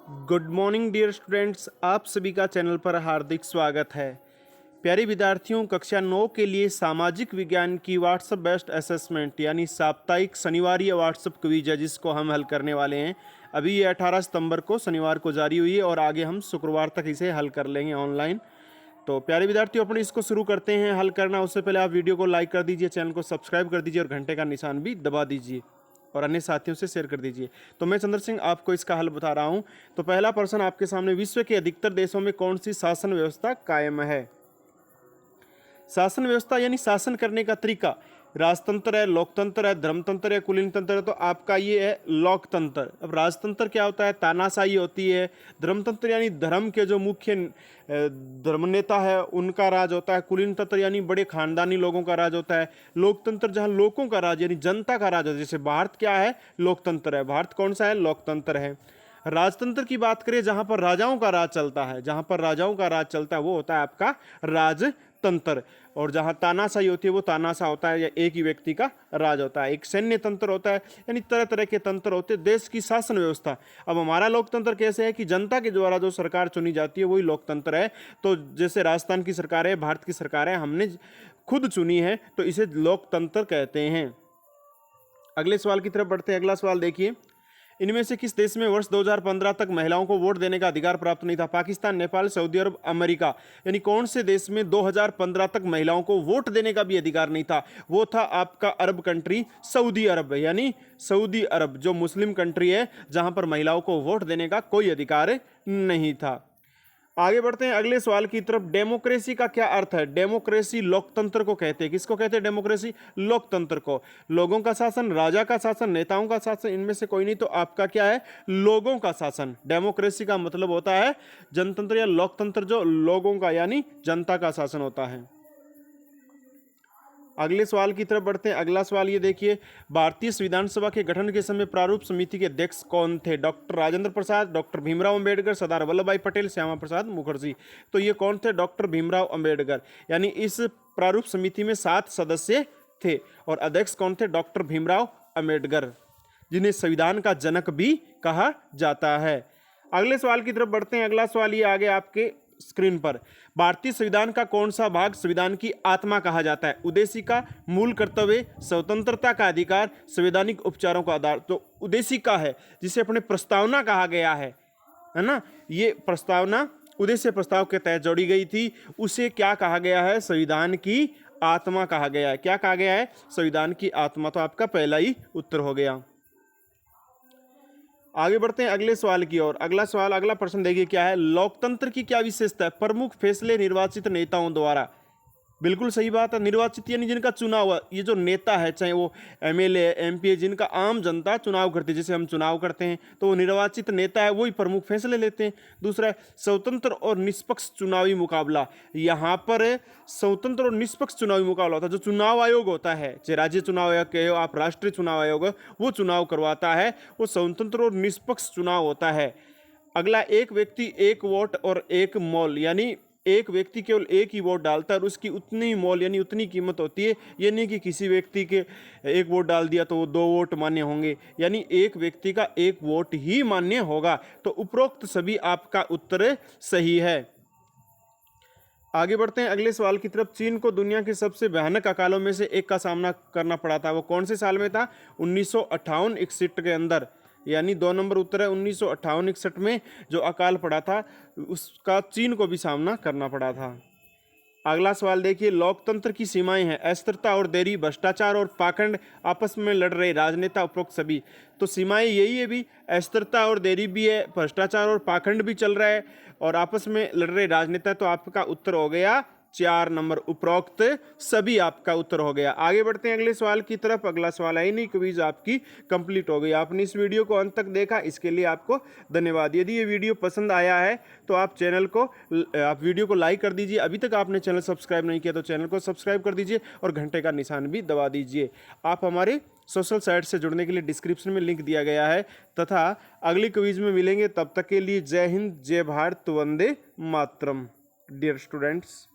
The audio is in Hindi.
गुड मॉर्निंग डियर स्टूडेंट्स, आप सभी का चैनल पर हार्दिक स्वागत है। प्यारे विद्यार्थियों, कक्षा 9 के लिए सामाजिक विज्ञान की व्हाट्सएप बेस्ड असेसमेंट यानी साप्ताहिक शनिवारी व्हाट्सएप क्विज है जिसको हम हल करने वाले हैं। अभी ये 18 सितंबर को शनिवार को जारी हुई है और आगे हम शुक्रवार तक इसे हल कर लेंगे ऑनलाइन। तो प्यारे विद्यार्थियों, अपने इसको शुरू करते हैं हल करना। उससे पहले आप वीडियो को लाइक कर दीजिए, चैनल को सब्सक्राइब कर दीजिए और घंटे का निशान भी दबा दीजिए और अन्य साथियों से शेयर कर दीजिए। तो मैं चंद्र सिंह आपको इसका हल बता रहा हूं। तो पहला प्रश्न आपके सामने, विश्व के अधिकतर देशों में कौन सी शासन व्यवस्था कायम है? शासन व्यवस्था यानी शासन करने का तरीका, राजतंत्र है, लोकतंत्र है, धर्मतंत्र है, कुलीन तंत्र है। तो आपका ये है लोकतंत्र। अब राजतंत्र क्या होता है? तानाशाही होती है। धर्मतंत्र यानी धर्म के जो मुख्य धर्म नेता है उनका राज होता है। कुलीन तंत्र यानी बड़े खानदानी लोगों का राज होता है। लोकतंत्र जहाँ लोगों का राज यानी जनता का राज होता है। जैसे भारत क्या है? लोकतंत्र है। भारत कौन सा है? लोकतंत्र है। राजतंत्र की बात करें, जहां पर राजाओं का राज चलता है, जहां पर राजाओं का राज चलता है वो होता है आपका राजतंत्र। और जहां तानाशाही होती है वो तानाशाह होता है या एक ही व्यक्ति का राज होता है। एक सैन्य तंत्र होता है, यानी तरह तरह के तंत्र होते हैं। देश की शासन व्यवस्था, अब हमारा लोकतंत्र कैसे है कि जनता के द्वारा जो सरकार चुनी जाती है वही लोकतंत्र है। तो जैसे राजस्थान की सरकार है, भारत की सरकार है, हमने खुद चुनी है, तो इसे लोकतंत्र कहते हैं। अगले सवाल की तरफ बढ़ते हैं। अगला सवाल देखिए, इनमें से किस देश में वर्ष 2015 तक महिलाओं को वोट देने का अधिकार प्राप्त नहीं था? पाकिस्तान, नेपाल, सऊदी अरब, अमेरिका। यानी कौन से देश में 2015 तक महिलाओं को वोट देने का भी अधिकार नहीं था? वो था आपका अरब कंट्री सऊदी अरब। यानी सऊदी अरब जो मुस्लिम कंट्री है जहां पर महिलाओं को वोट देने का कोई अधिकार नहीं था। आगे बढ़ते हैं अगले सवाल की तरफ। डेमोक्रेसी का क्या अर्थ है? डेमोक्रेसी लोकतंत्र को कहते हैं। किसको कहते हैं डेमोक्रेसी? लोकतंत्र को। लोगों का शासन, राजा का शासन, नेताओं का शासन, इनमें से कोई नहीं। तो आपका क्या है? लोगों का शासन। डेमोक्रेसी का मतलब होता है जनतंत्र या लोकतंत्र जो लोगों का यानी जनता का शासन होता है। अगले सवाल की तरफ बढ़ते हैं। अगला सवाल ये देखिए, भारतीय संविधान सभा के गठन के समय प्रारूप समिति के अध्यक्ष कौन थे? डॉक्टर राजेंद्र प्रसाद, डॉक्टर भीमराव अंबेडकर, सरदार वल्लभ भाई पटेल, श्यामा प्रसाद मुखर्जी। तो ये कौन थे? डॉक्टर भीमराव अंबेडकर। यानी इस प्रारूप समिति में 7 सदस्य थे और अध्यक्ष कौन थे? डॉक्टर भीमराव अंबेडकर, जिन्हें संविधान का जनक भी कहा जाता है। अगले सवाल की तरफ बढ़ते हैं। अगला सवाल ये आगे आपके स्क्रीन पर, भारतीय संविधान का कौन सा भाग संविधान की आत्मा कहा जाता है? उद्देशिका, मूल कर्तव्य, स्वतंत्रता का अधिकार, संवैधानिक उपचारों का आधार। तो उद्देशिका है जिसे अपने प्रस्तावना कहा गया है ना। ये प्रस्तावना उद्देश्य प्रस्ताव के तहत जोड़ी गई थी। उसे क्या कहा गया है? संविधान की आत्मा कहा गया है। क्या कहा गया है? संविधान की आत्मा। तो आपका पहला ही उत्तर हो गया। आगे बढ़ते हैं अगले सवाल की ओर। अगला सवाल, अगला प्रश्न देखिए क्या है, लोकतंत्र की क्या विशेषता है? प्रमुख फैसले निर्वाचित नेताओं द्वारा। बिल्कुल सही बात है। निर्वाचित यानी जिनका चुनाव हुआ, ये जो नेता है चाहे वो एमएलए एमपी, जिनका आम जनता चुनाव करती है, जैसे हम चुनाव करते हैं तो वो निर्वाचित नेता है, वही प्रमुख फैसले लेते हैं। दूसरा है स्वतंत्र और निष्पक्ष चुनावी मुकाबला। यहाँ पर स्वतंत्र और निष्पक्ष चुनावी मुकाबला होता है। जो चुनाव आयोग होता है, चाहे राज्य चुनाव आयोग कहे, आप राष्ट्रीय चुनाव आयोग, वो चुनाव करवाता है, वो स्वतंत्र और निष्पक्ष चुनाव होता है। अगला, एक व्यक्ति एक वोट और एक मोल, यानी एक व्यक्ति केवल एक ही वोट डालता है और उसकी उतनी मोल यानी उतनी कीमत होती है। ये नहीं कि किसी व्यक्ति के एक वोट डाल दिया तो वो 2 वोट मान्य होंगे, यानी एक व्यक्ति का एक वोट ही मान्य होगा। तो उपरोक्त सभी आपका उत्तर सही है। आगे बढ़ते हैं अगले सवाल की तरफ। चीन को दुनिया के सबसे भयानक अकालों में से एक का सामना करना पड़ा था, वो कौन से साल में था? 1958-61 के अंदर। यानी 2 नंबर उत्तर है। 1958-61 में जो अकाल पड़ा था उसका चीन को भी सामना करना पड़ा था। अगला सवाल देखिए, लोकतंत्र की सीमाएं हैं अस्थिरता और देरी, भ्रष्टाचार और पाखंड, आपस में लड़ रहे राजनेता, उपरोक्त सभी। तो सीमाएं यही है भी, अस्थिरता और देरी भी है, भ्रष्टाचार और पाखंड भी चल रहा है और आपस में लड़ रहे राजनेता। तो आपका उत्तर हो गया 4 नंबर, उपरोक्त सभी आपका उत्तर हो गया। आगे बढ़ते हैं अगले सवाल की तरफ। अगला सवाल है नहीं, क्विज आपकी कंप्लीट हो गई। आपने इस वीडियो को अंत तक देखा, इसके लिए आपको धन्यवाद। यदि ये वीडियो पसंद आया है तो आप वीडियो को लाइक कर दीजिए। अभी तक आपने चैनल सब्सक्राइब नहीं किया तो चैनल को सब्सक्राइब कर दीजिए और घंटे का निशान भी दबा दीजिए। आप हमारे सोशल साइट से जुड़ने के लिए डिस्क्रिप्शन में लिंक दिया गया है। तथा अगली क्विज में मिलेंगे, तब तक के लिए जय हिंद, जय भारत, वंदे मातरम डियर स्टूडेंट्स।